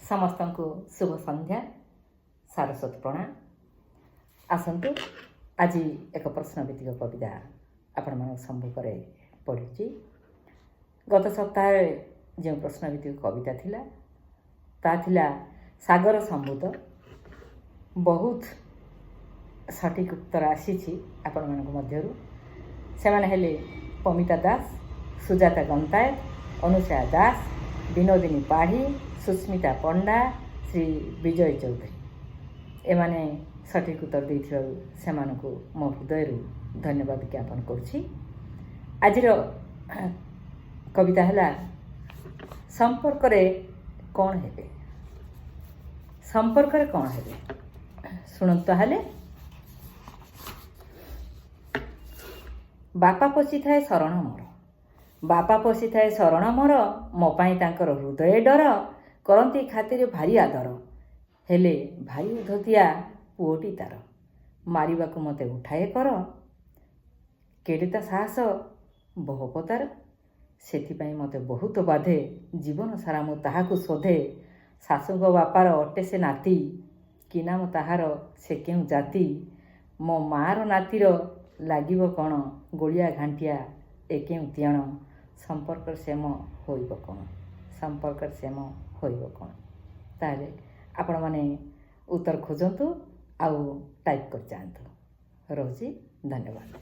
समस्त को शुभ संध्या सारस्वत प्रणाम। आसतु आज एक प्रश्नभित्तिक कविता आपण मान सम्मुखें पढ़ी। गत सप्ताह जो प्रश्नभित्तिक कविता थिला ता थिला सागर सम्बुत बहुत सठिक उत्तर आसी आपण मान मध्यरु से माने हेले पमिता दास, सुजाता गंतायत, अनुसया दास, विनोदिनी पाढ़ी, सुस्मिता पंडा, श्री विजय चौधरी एमाने सठिक उत्तर देथिबारु सेमानकु मो हृदय धन्यवाद ज्ञापन करुछि। आजिर कविता हला संपर्क रे कौन हेबे। संपर्क रे कौन हेबे सुनंत हेले। बापा पशि थाए शरण मोर, बापा पशि थाए शरण मोर, मो पाई तांकर हृदय डर, करती खातिर भारी आदर, हेले भाई उद्धतिया पुओटी तार, मारिबाकु मते उठाए कर, केडेता साहस बहुपतार, सेथिपाई मते बहुत बाधे, जीवन सारा मु ताहाकु शोधे, शाशुक बापार अटे से नाती, कि नाम ताहार से केउ जाति, मो मार नातीर लागिब कौन, गोलिया घांटिया ए केउ तियण, संपर्क सेम होइब कौन, संपर्क सेम होइब कौन। ताले आपण माने उत्तर खोजंतु आउ टाइप कर जातु। रोजी धन्यवाद।